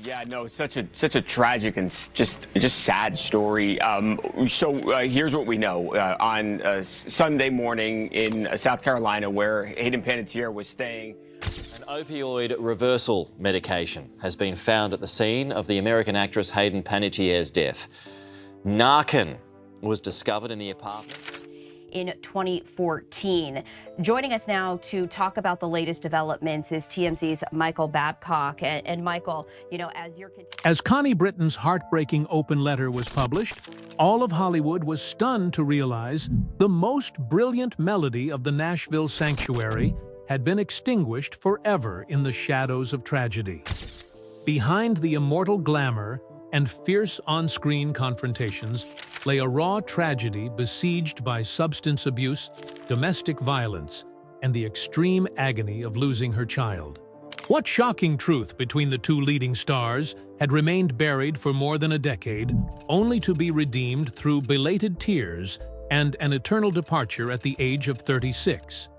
Yeah, no, such a tragic and just sad story. Here's what we know. On Sunday morning in South Carolina, where Hayden Panettiere was staying. An opioid reversal medication has been found at the scene of the American actress Hayden Panettiere's death. Narcan was discovered in the apartment in 2014. Joining us now to talk about the latest developments is TMZ's Michael Babcock. And Michael, you know, as Connie Britton's heartbreaking open letter was published, all of Hollywood was stunned to realize the most brilliant melody of the Nashville sanctuary had been extinguished forever in the shadows of tragedy. Behind the immortal glamour and fierce on-screen confrontations lay a raw tragedy besieged by substance abuse, domestic violence, and the extreme agony of losing her child. What shocking truth between the two leading stars had remained buried for more than a decade, only to be redeemed through belated tears and an eternal departure at the age of 36.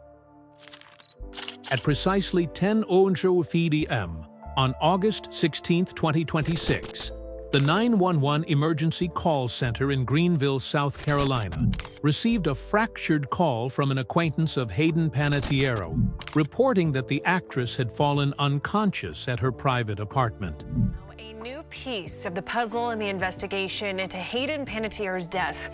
At precisely 10:00 p.m. on August 16, 2026, the 911 Emergency Call Center in Greenville, South Carolina, received a fractured call from an acquaintance of Hayden Panettiere, reporting that the actress had fallen unconscious at her private apartment. A new piece of the puzzle in the investigation into Hayden Panettiere's death.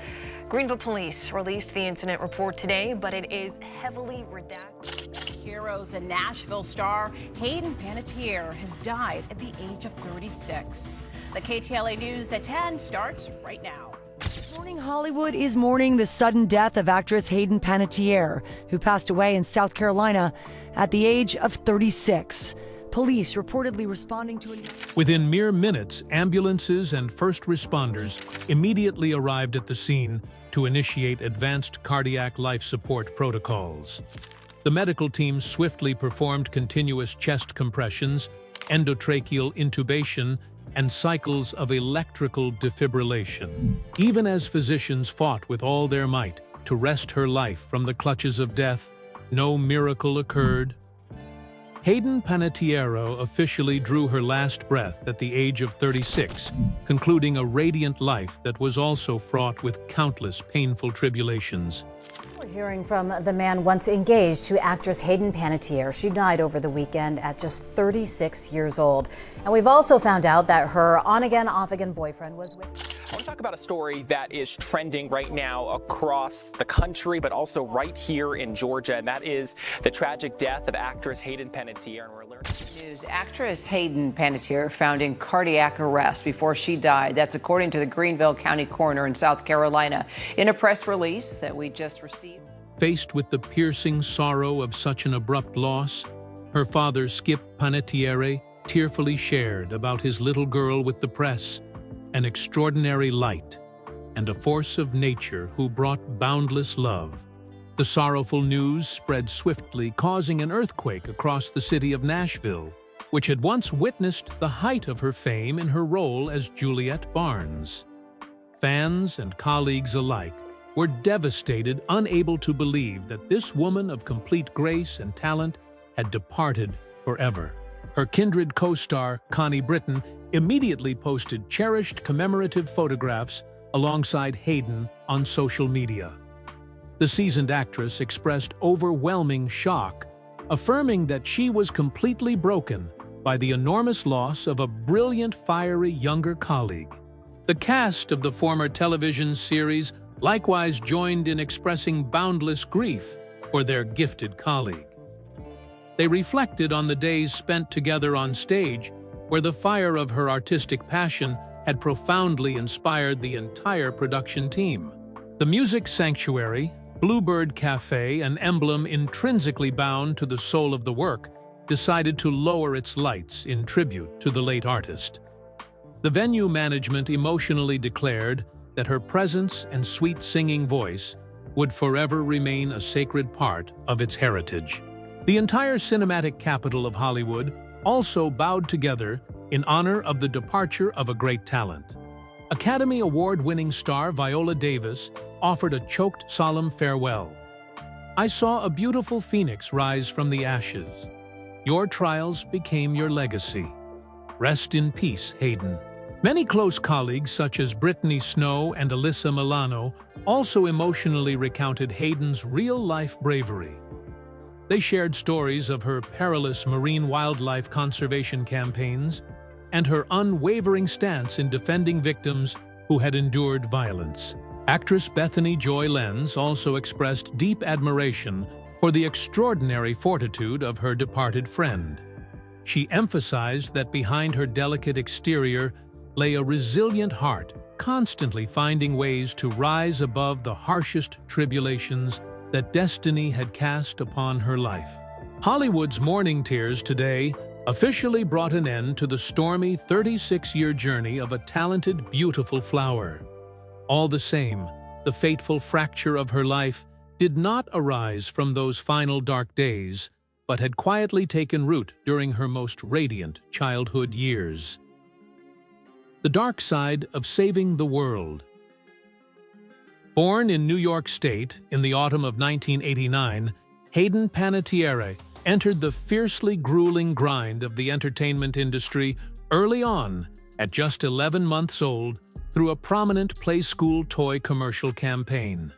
Greenville police released the incident report today, but it is heavily redacted. Heroes and Nashville star Hayden Panettiere has died at the age of 36. The KTLA News at 10 starts right now. Morning Hollywood is mourning the sudden death of actress Hayden Panettiere, who passed away in South Carolina at the age of 36. Police reportedly responding to Within mere minutes, ambulances and first responders immediately arrived at the scene to initiate advanced cardiac life support protocols. The medical team swiftly performed continuous chest compressions, endotracheal intubation, and cycles of electrical defibrillation. Even as physicians fought with all their might to wrest her life from the clutches of death, no miracle occurred. Hayden Panettiere officially drew her last breath at the age of 36, concluding a radiant life that was also fraught with countless painful tribulations. We're hearing from the man once engaged to actress Hayden Panettiere. She died over the weekend at just 36 years old. And we've also found out that her on-again, off-again boyfriend was with... I want to talk about a story that is trending right now across the country, but also right here in Georgia, and that is the tragic death of actress Hayden Panettiere. And we're learning news. Actress Hayden Panettiere found in cardiac arrest before she died. That's according to the Greenville County Coroner in South Carolina. In a press release that we just received. Faced with the piercing sorrow of such an abrupt loss, her father, Skip Panettiere, tearfully shared about his little girl with the press, an extraordinary light and a force of nature who brought boundless love. The sorrowful news spread swiftly, causing an earthquake across the city of Nashville, which had once witnessed the height of her fame in her role as Juliet Barnes. Fans and colleagues alike were devastated, unable to believe that this woman of complete grace and talent had departed forever. Her kindred co-star, Connie Britton, immediately posted cherished commemorative photographs alongside Hayden on social media. The seasoned actress expressed overwhelming shock, affirming that she was completely broken by the enormous loss of a brilliant, fiery younger colleague. The cast of the former television series likewise joined in expressing boundless grief for their gifted colleague. They reflected on the days spent together on stage, where the fire of her artistic passion had profoundly inspired the entire production team. The music sanctuary, Bluebird Cafe, an emblem intrinsically bound to the soul of the work, decided to lower its lights in tribute to the late artist. The venue management emotionally declared that her presence and sweet singing voice would forever remain a sacred part of its heritage. The entire cinematic capital of Hollywood also bowed together in honor of the departure of a great talent. Academy Award-winning star Viola Davis offered a choked, solemn farewell. "I saw a beautiful phoenix rise from the ashes. Your trials became your legacy. Rest in peace, Hayden. Many close colleagues, such as Brittany Snow and Alyssa Milano, also emotionally recounted Hayden's real-life bravery. They shared stories of her perilous marine wildlife conservation campaigns and her unwavering stance in defending victims who had endured violence. Actress Bethany Joy Lenz also expressed deep admiration for the extraordinary fortitude of her departed friend. She emphasized that behind her delicate exterior lay a resilient heart, constantly finding ways to rise above the harshest tribulations that destiny had cast upon her life. Hollywood's mourning tears today officially brought an end to the stormy 36-year journey of a talented, beautiful flower. All the same, the fateful fracture of her life did not arise from those final dark days, but had quietly taken root during her most radiant childhood years. The dark side of saving the world. Born in New York State in the autumn of 1989, Hayden Panettiere entered the fiercely grueling grind of the entertainment industry early on, at just 11 months old, through a prominent Play School toy commercial campaign.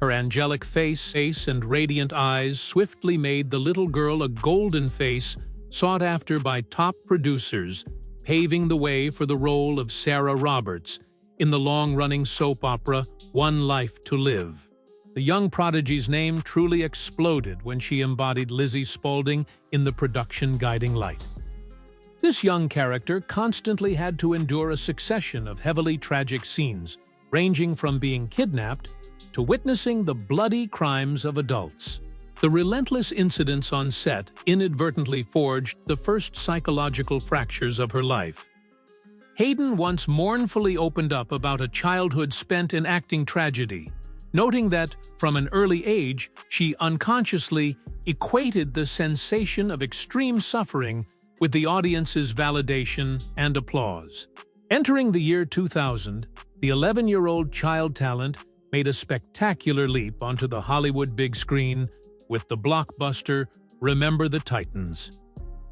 Her angelic face and radiant eyes swiftly made the little girl a golden face sought after by top producers, paving the way for the role of Sarah Roberts in the long-running soap opera One Life to Live. The young prodigy's name truly exploded when she embodied Lizzie Spaulding in the production guiding light. This young character constantly had to endure a succession of heavily tragic scenes, ranging from being kidnapped to witnessing the bloody crimes of adults. The relentless incidents on set inadvertently forged the first psychological fractures of her life. Hayden once mournfully opened up about a childhood spent in acting tragedy, noting that, from an early age, she unconsciously equated the sensation of extreme suffering with the audience's validation and applause. Entering the year 2000, the 11-year-old child talent made a spectacular leap onto the Hollywood big screen with the blockbuster Remember the Titans.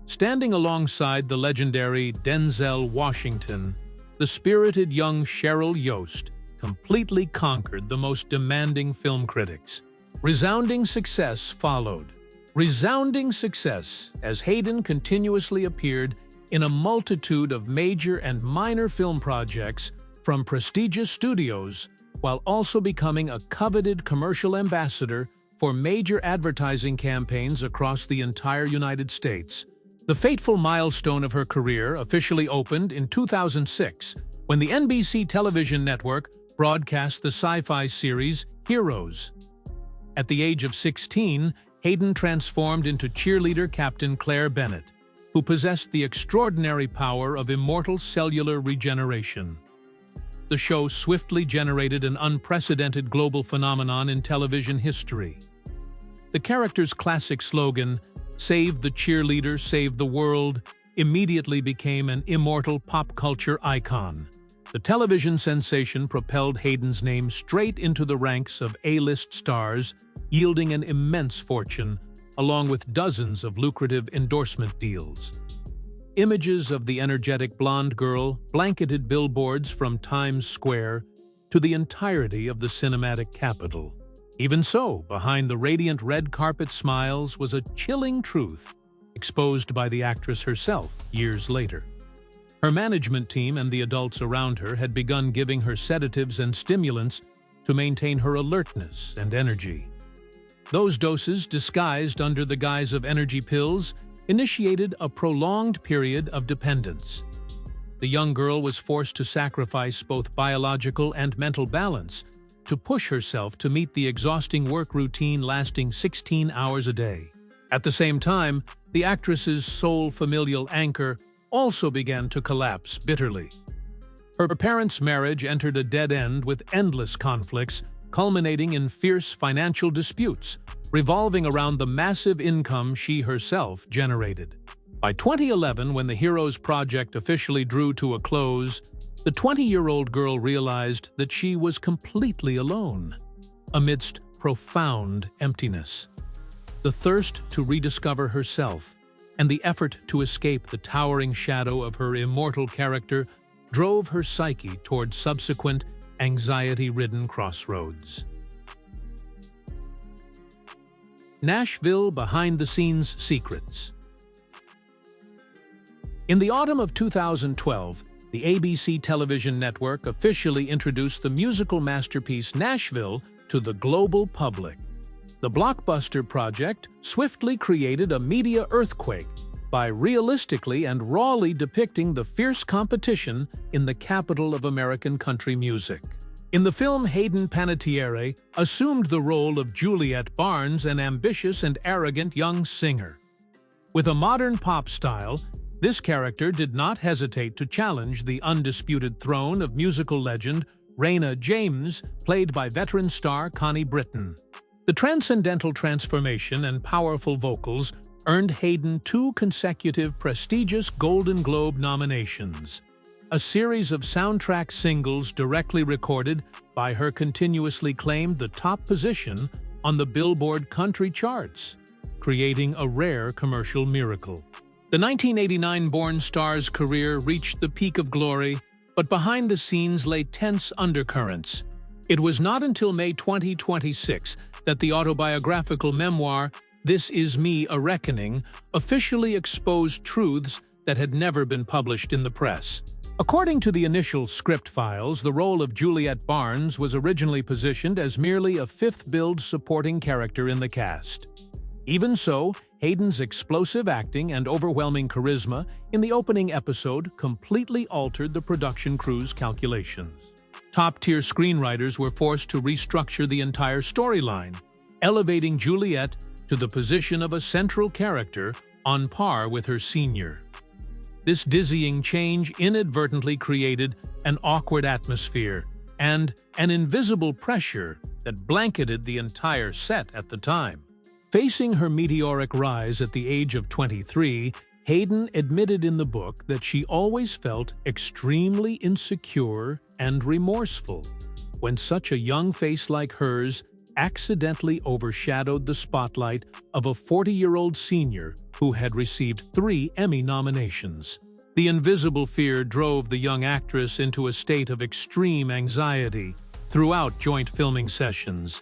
Standing alongside the legendary Denzel Washington, the spirited young Cheryl Yost completely conquered the most demanding film critics. Resounding success followed. Resounding success as Hayden continuously appeared in a multitude of major and minor film projects from prestigious studios, while also becoming a coveted commercial ambassador for major advertising campaigns across the entire United States. The fateful milestone of her career officially opened in 2006 when the NBC television network broadcast the sci-fi series Heroes. At the age of 16, Hayden transformed into cheerleader Captain Claire Bennett, who possessed the extraordinary power of immortal cellular regeneration. The show swiftly generated an unprecedented global phenomenon in television history. The character's classic slogan, "Save the cheerleader, save the world," immediately became an immortal pop culture icon. The television sensation propelled Hayden's name straight into the ranks of A-list stars, yielding an immense fortune, along with dozens of lucrative endorsement deals. Images of the energetic blonde girl blanketed billboards from Times Square to the entirety of the cinematic capital. Even so, behind the radiant red carpet smiles was a chilling truth, exposed by the actress herself years later. Her management team and the adults around her had begun giving her sedatives and stimulants to maintain her alertness and energy. Those doses, disguised under the guise of energy pills, initiated a prolonged period of dependence. The young girl was forced to sacrifice both biological and mental balance to push herself to meet the exhausting work routine lasting 16 hours a day. At the same time, the actress's sole familial anchor also began to collapse bitterly. Her parents' marriage entered a dead end with endless conflicts, culminating in fierce financial disputes, revolving around the massive income she herself generated. By 2011, when the Heroes project officially drew to a close, the 20-year-old girl realized that she was completely alone, amidst profound emptiness. The thirst to rediscover herself and the effort to escape the towering shadow of her immortal character drove her psyche toward subsequent anxiety-ridden crossroads. Nashville behind-the-scenes secrets. In the autumn of 2012, the ABC television network officially introduced the musical masterpiece Nashville to the global public. The blockbuster project swiftly created a media earthquake by realistically and rawly depicting the fierce competition in the capital of American country music. In the film, Hayden Panettiere assumed the role of Juliet Barnes, an ambitious and arrogant young singer. With a modern pop style, this character did not hesitate to challenge the undisputed throne of musical legend Raina James, played by veteran star Connie Britton. The transcendental transformation and powerful vocals earned Hayden 2 consecutive prestigious Golden Globe nominations. A series of soundtrack singles directly recorded by her continuously claimed the top position on the Billboard country charts, creating a rare commercial miracle. The 1989 born star's career reached the peak of glory, but behind the scenes lay tense undercurrents. It was not until May 2026 that the autobiographical memoir, This Is Me, A Reckoning, officially exposed truths that had never been published in the press. According to the initial script files, the role of Juliet Barnes was originally positioned as merely a fifth-billed supporting character in the cast. Even so, Hayden's explosive acting and overwhelming charisma in the opening episode completely altered the production crew's calculations. Top-tier screenwriters were forced to restructure the entire storyline, elevating Juliet to the position of a central character on par with her senior. This dizzying change inadvertently created an awkward atmosphere and an invisible pressure that blanketed the entire set at the time. Facing her meteoric rise at the age of 23, Hayden admitted in the book that she always felt extremely insecure and remorseful when such a young face like hers accidentally overshadowed the spotlight of a 40-year-old senior who had received 3 Emmy nominations. The invisible fear drove the young actress into a state of extreme anxiety throughout joint filming sessions.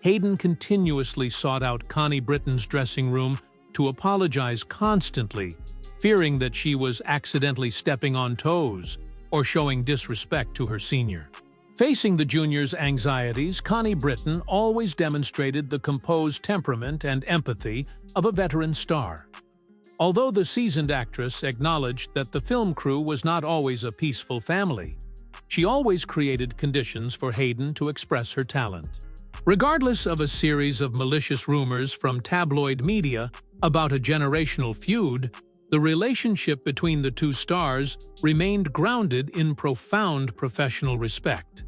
Hayden continuously sought out Connie Britton's dressing room to apologize constantly, fearing that she was accidentally stepping on toes or showing disrespect to her senior. Facing the junior's anxieties, Connie Britton always demonstrated the composed temperament and empathy of a veteran star. Although the seasoned actress acknowledged that the film crew was not always a peaceful family, she always created conditions for Hayden to express her talent. Regardless of a series of malicious rumors from tabloid media about a generational feud, the relationship between the two stars remained grounded in profound professional respect.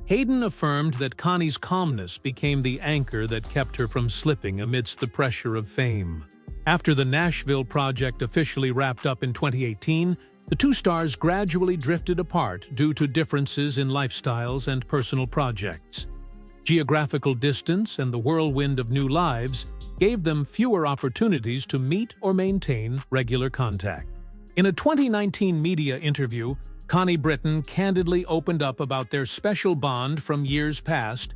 Hayden affirmed that Connie's calmness became the anchor that kept her from slipping amidst the pressure of fame. After the Nashville project officially wrapped up in 2018, the two stars gradually drifted apart due to differences in lifestyles and personal projects. Geographical distance and the whirlwind of new lives gave them fewer opportunities to meet or maintain regular contact. In a 2019 media interview, Connie Britton candidly opened up about their special bond from years past.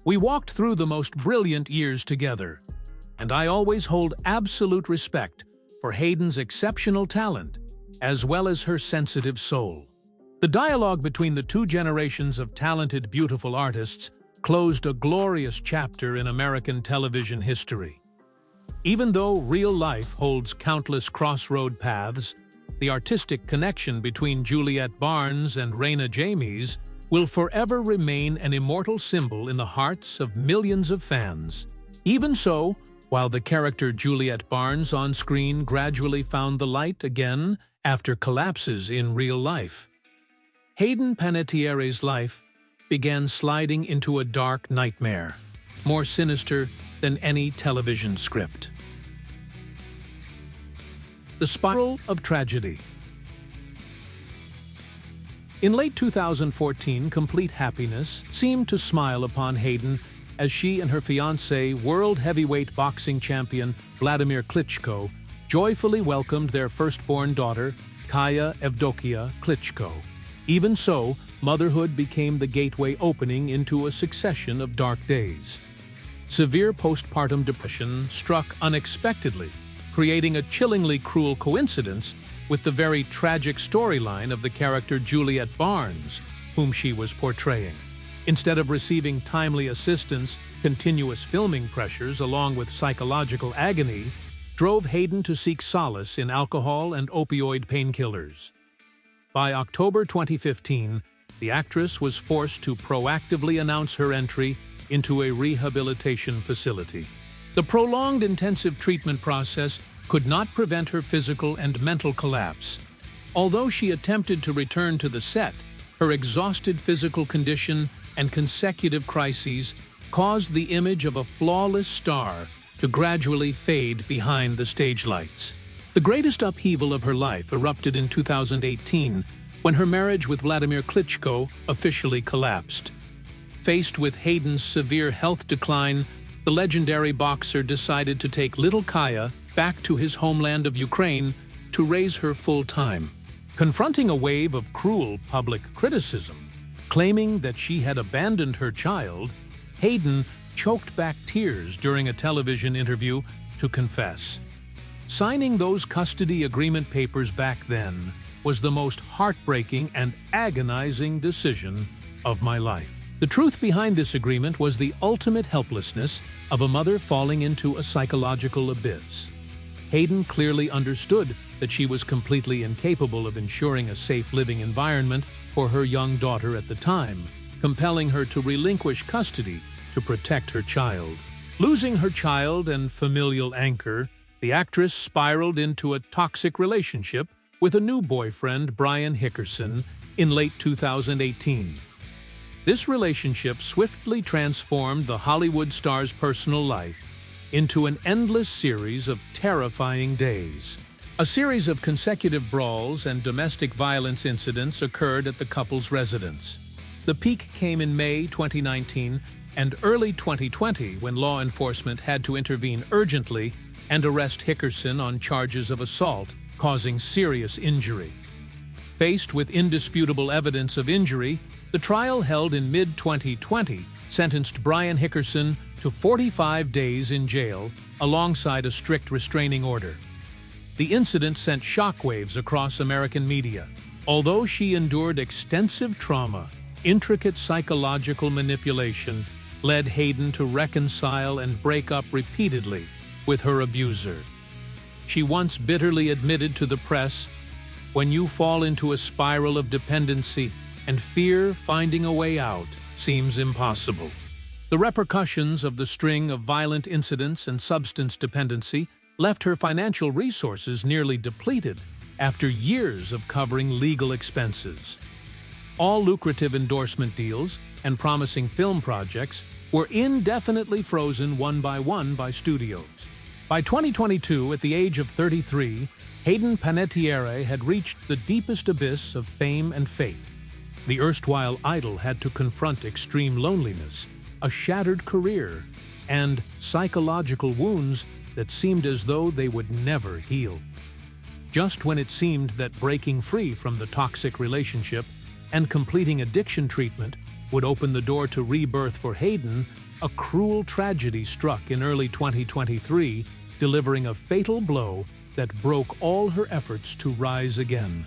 "We walked through the most brilliant years together, and I always hold absolute respect for Hayden's exceptional talent, as well as her sensitive soul." The dialogue between the two generations of talented, beautiful artists closed a glorious chapter in American television history. Even though real life holds countless crossroad paths, the artistic connection between Juliet Barnes and Raina James will forever remain an immortal symbol in the hearts of millions of fans. Even so, while the character Juliet Barnes on screen gradually found the light again after collapses in real life, Hayden Panettiere's life began sliding into a dark nightmare, more sinister than any television script. The spiral of tragedy. In late 2014, complete happiness seemed to smile upon Hayden as she and her fiancé, world heavyweight boxing champion Vladimir Klitschko, joyfully welcomed their firstborn daughter, Kaya Evdokia Klitschko. Even so, motherhood became the gateway opening into a succession of dark days. Severe postpartum depression struck unexpectedly, creating a chillingly cruel coincidence with the very tragic storyline of the character Juliet Barnes, whom she was portraying. Instead of receiving timely assistance, continuous filming pressures along with psychological agony drove Hayden to seek solace in alcohol and opioid painkillers. By October 2015, the actress was forced to proactively announce her entry into a rehabilitation facility. The prolonged intensive treatment process could not prevent her physical and mental collapse. Although she attempted to return to the set, her exhausted physical condition and consecutive crises caused the image of a flawless star to gradually fade behind the stage lights. The greatest upheaval of her life erupted in 2018 when her marriage with Vladimir Klitschko officially collapsed. Faced with Hayden's severe health decline, the legendary boxer decided to take little Kaya back to his homeland of Ukraine to raise her full-time. Confronting a wave of cruel public criticism, claiming that she had abandoned her child, Hayden choked back tears during a television interview to confess. Signing those custody agreement papers back then was the most heartbreaking and agonizing decision of my life. The truth behind this agreement was the ultimate helplessness of a mother falling into a psychological abyss. Hayden clearly understood that she was completely incapable of ensuring a safe living environment for her young daughter at the time, compelling her to relinquish custody to protect her child. Losing her child and familial anchor, the actress spiraled into a toxic relationship with a new boyfriend, Brian Hickerson, in late 2018. This relationship swiftly transformed the Hollywood star's personal life into an endless series of terrifying days. A series of consecutive brawls and domestic violence incidents occurred at the couple's residence. The peak came in May 2019 and early 2020 when law enforcement had to intervene urgently and arrest Hickerson on charges of assault, causing serious injury. Faced with indisputable evidence of injury, the trial held in mid-2020 sentenced Brian Hickerson to 45 days in jail alongside a strict restraining order. The incident sent shockwaves across American media. Although she endured extensive trauma, intricate psychological manipulation led Hayden to reconcile and break up repeatedly with her abuser. She once bitterly admitted to the press, "When you fall into a spiral of dependency and fear finding a way out seems impossible." The repercussions of the string of violent incidents and substance dependency left her financial resources nearly depleted after years of covering legal expenses. All lucrative endorsement deals and promising film projects were indefinitely frozen one by studios. By 2022, at the age of 33, Hayden Panettiere had reached the deepest abyss of fame and fate. The erstwhile idol had to confront extreme loneliness, a shattered career, and psychological wounds that seemed as though they would never heal. Just when it seemed that breaking free from the toxic relationship and completing addiction treatment would open the door to rebirth for Hayden, a cruel tragedy struck in early 2023, delivering a fatal blow that broke all her efforts to rise again.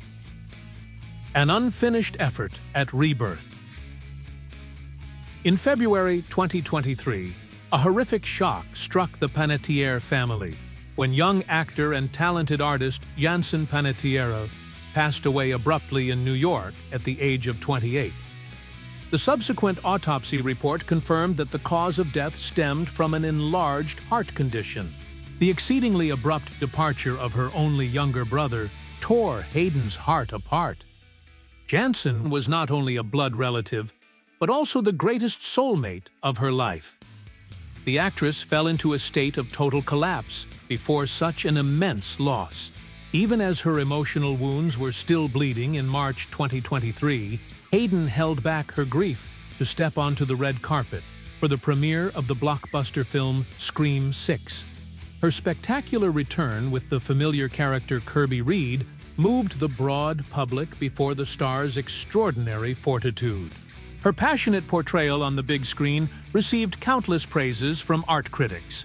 An unfinished effort at rebirth. In February 2023, a horrific shock struck the Panettiere family when young actor and talented artist Hayden Panettiere passed away abruptly in New York at the age of 28. The subsequent autopsy report confirmed that the cause of death stemmed from an enlarged heart condition. The exceedingly abrupt departure of her only younger brother tore Hayden's heart apart. Jansen was not only a blood relative, but also the greatest soulmate of her life. The actress fell into a state of total collapse before such an immense loss. Even as her emotional wounds were still bleeding in March 2023, Hayden held back her grief to step onto the red carpet for the premiere of the blockbuster film Scream 6. Her spectacular return with the familiar character Kirby Reed moved the broad public before the star's extraordinary fortitude. Her passionate portrayal on the big screen received countless praises from art critics.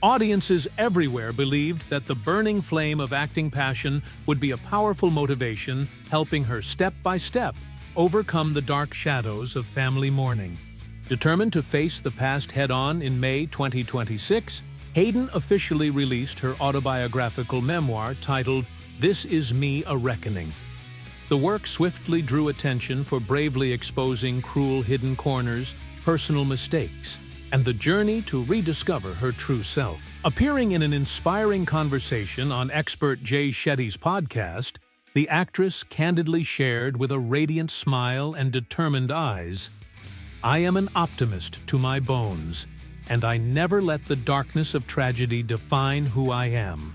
Audiences everywhere believed that the burning flame of acting passion would be a powerful motivation, helping her step by step overcome the dark shadows of family mourning. Determined to face the past head-on in May 2026, Hayden officially released her autobiographical memoir titled This Is Me, A Reckoning. The work swiftly drew attention for bravely exposing cruel hidden corners, personal mistakes, and the journey to rediscover her true self. Appearing in an inspiring conversation on expert Jay Shetty's podcast, the actress candidly shared with a radiant smile and determined eyes, "I am an optimist to my bones, and I never let the darkness of tragedy define who I am."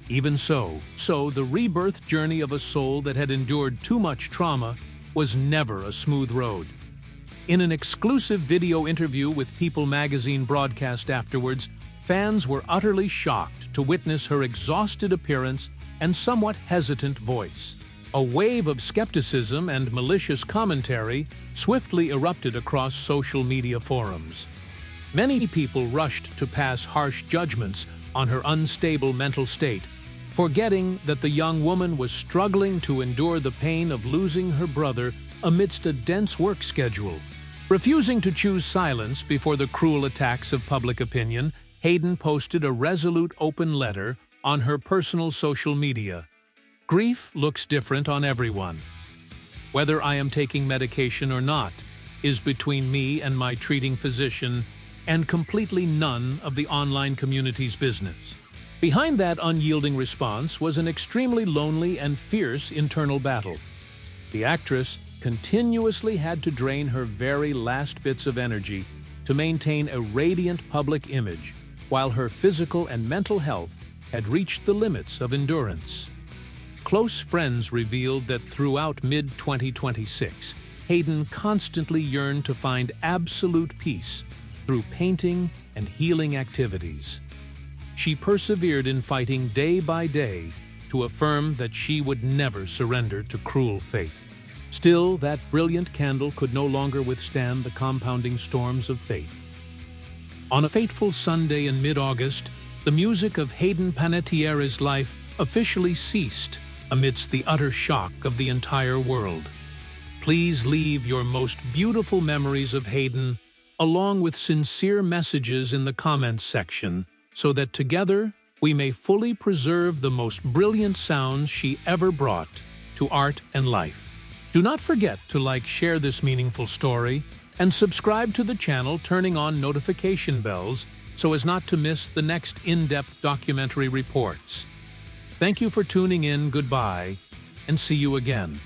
Even so, the rebirth journey of a soul that had endured too much trauma was never a smooth road. In an exclusive video interview with People magazine broadcast afterwards, fans were utterly shocked to witness her exhausted appearance and somewhat hesitant voice. A wave of skepticism and malicious commentary swiftly erupted across social media forums. Many people rushed to pass harsh judgments on her unstable mental state, forgetting that the young woman was struggling to endure the pain of losing her brother amidst a dense work schedule. Refusing to choose silence before the cruel attacks of public opinion, Hayden posted a resolute open letter on her personal social media. "Grief looks different on everyone. Whether I am taking medication or not is between me and my treating physician and completely none of the online community's business." Behind that unyielding response was an extremely lonely and fierce internal battle. The actress continuously had to drain her very last bits of energy to maintain a radiant public image, while her physical and mental health had reached the limits of endurance. Close friends revealed that throughout mid-2026, Hayden constantly yearned to find absolute peace through painting and healing activities. She persevered in fighting day by day to affirm that she would never surrender to cruel fate. Still, that brilliant candle could no longer withstand the compounding storms of fate. On a fateful Sunday in mid-August, the music of Hayden Panettiere's life officially ceased amidst the utter shock of the entire world. Please leave your most beautiful memories of Hayden, along with sincere messages in the comments section, so that together we may fully preserve the most brilliant sounds she ever brought to art and life. Do not forget to share this meaningful story, and subscribe to the channel, turning on notification bells so as not to miss the next in-depth documentary reports. Thank you for tuning in, goodbye, and see you again.